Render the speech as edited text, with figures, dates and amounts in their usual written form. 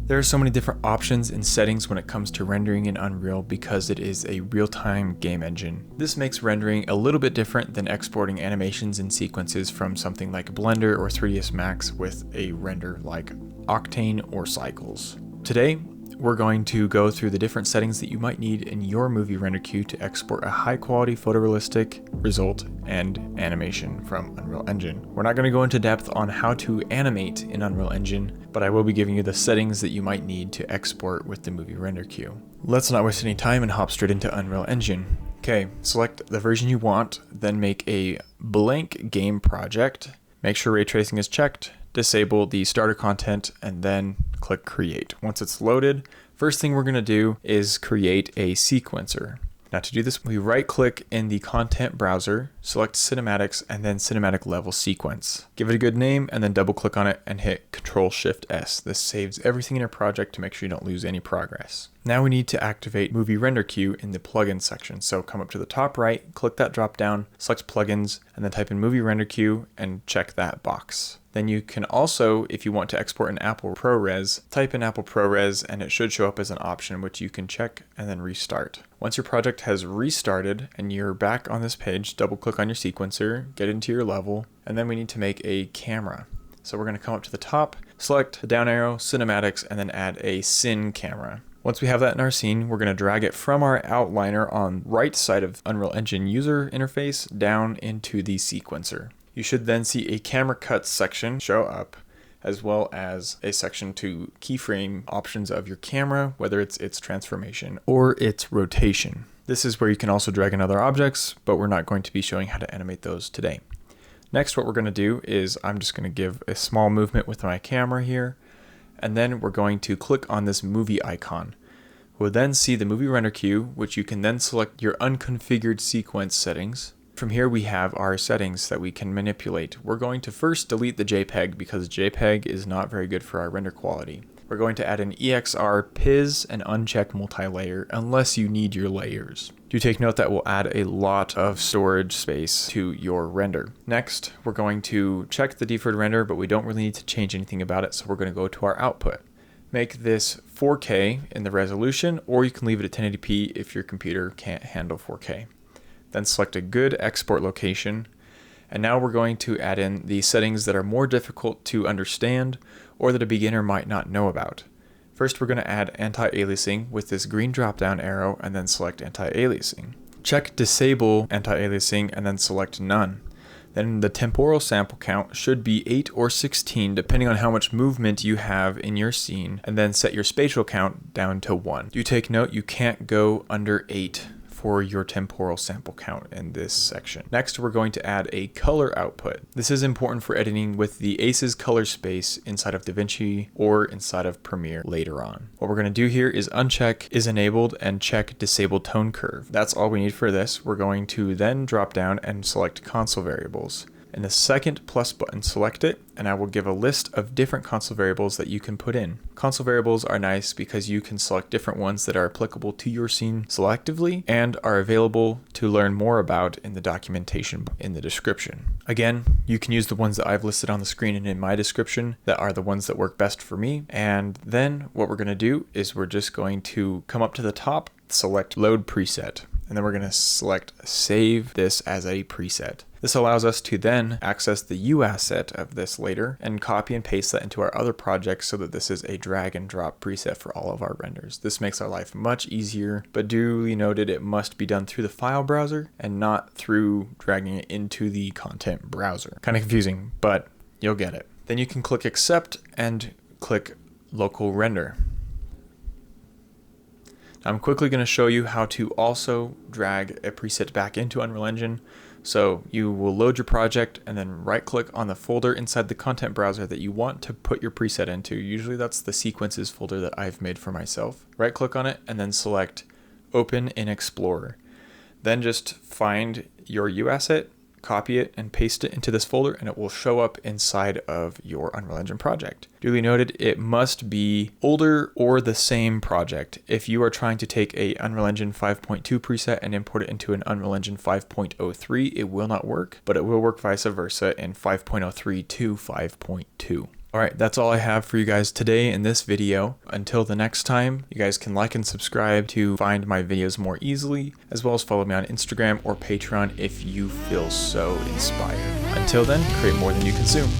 There are so many different options and settings when it comes to rendering in Unreal because it is a real-time game engine. This makes rendering a little bit different than exporting animations and sequences from something like Blender or 3ds Max with a render like Octane or Cycles. Today, we're going to go through the different settings that you might need in your movie render queue to export a high quality photorealistic result and animation from Unreal Engine. We're not going to go into depth on how to animate in Unreal Engine, but I will be giving you the settings that you might need to export with the movie render queue. Let's not waste any time and hop straight into Unreal Engine. Okay, select the version you want, then make a blank game project. Make sure ray tracing is checked, disable the starter content, and then click create. Once it's loaded, first thing we're going to do is create a sequencer. Now to do this, we right click in the content browser, select cinematics, and then cinematic level sequence. Give it a good name and then double click on it and hit Ctrl-Shift-S. This saves everything in your project to make sure you don't lose any progress. Now we need to activate movie render queue in the plugin section. So come up to the top right, click that drop down, select plugins, and then type in movie render queue and check that box. Then you can also, if you want to export in Apple ProRes, type in Apple ProRes and it should show up as an option which you can check and then restart. Once your project has restarted and you're back on this page, double click on your sequencer, get into your level, and then we need to make a camera. So we're going to come up to the top, select the down arrow, cinematics, and then add a cin camera. Once we have that in our scene, we're going to drag it from our outliner on right side of Unreal Engine user interface down into the sequencer. You should then see a camera cuts section show up, as well as a section to keyframe options of your camera, whether it's its transformation or its rotation. This is where you can also drag in other objects, but we're not going to be showing how to animate those today. Next, what we're going to do is I'm just going to give a small movement with my camera here, and then we're going to click on this movie icon. We'll then see the movie render queue, which you can then select your unconfigured sequence settings. From here we have our settings that we can manipulate. We're going to first delete the JPEG because JPEG is not very good for our render quality. We're going to add an EXR PIS and uncheck multi-layer unless you need your layers. Do take note that will add a lot of storage space to your render. Next, we're going to check the deferred render, but we don't really need to change anything about it, so we're going to go to our output. Make this 4K in the resolution, or you can leave it at 1080p if your computer can't handle 4K. Then select a good export location. And now we're going to add in the settings that are more difficult to understand or that a beginner might not know about. First, we're going to add anti-aliasing with this green drop-down arrow and then select anti-aliasing. Check disable anti-aliasing and then select none. Then the temporal sample count should be 8 or 16 depending on how much movement you have in your scene, and then set your spatial count down to 1. Do take note you can't go under 8 for your temporal sample count in this section. Next, we're going to add a color output. This is important for editing with the ACES color space inside of DaVinci or inside of Premiere later on. What we're going to do here is uncheck is enabled and check disable tone curve. That's all we need for this. We're going to then drop down and select console variables. In the second plus button, select it, and I will give a list of different console variables that you can put in. Console variables are nice because you can select different ones that are applicable to your scene selectively and are available to learn more about in the documentation in the description. Again, you can use the ones that I've listed on the screen and in my description that are the ones that work best for me. And then what we're going to do is we're just going to come up to the top, select load preset, and then we're going to select save this as a preset. This allows us to then access the U asset of this later and copy and paste that into our other projects so that this is a drag and drop preset for all of our renders. This makes our life much easier, but duly noted it must be done through the file browser and not through dragging it into the content browser. Kind of confusing, but you'll get it. Then you can click accept and click local render. I'm quickly going to show you how to also drag a preset back into Unreal Engine. So you will load your project and then right click on the folder inside the content browser that you want to put your preset into. Usually that's the sequences folder that I've made for myself. Right click on it and then select open in Explorer. Then just find your U asset, copy it and paste it into this folder and it will show up inside of your Unreal Engine project. Duly noted, it must be older or the same project. If you are trying to take a Unreal Engine 5.2 preset and import it into an Unreal Engine 5.03, it will not work, but it will work vice versa in 5.03 to 5.2. Alright, that's all I have for you guys today in this video. Until the next time, you guys can like and subscribe to find my videos more easily, as well as follow me on Instagram or Patreon if you feel so inspired. Until then, create more than you consume.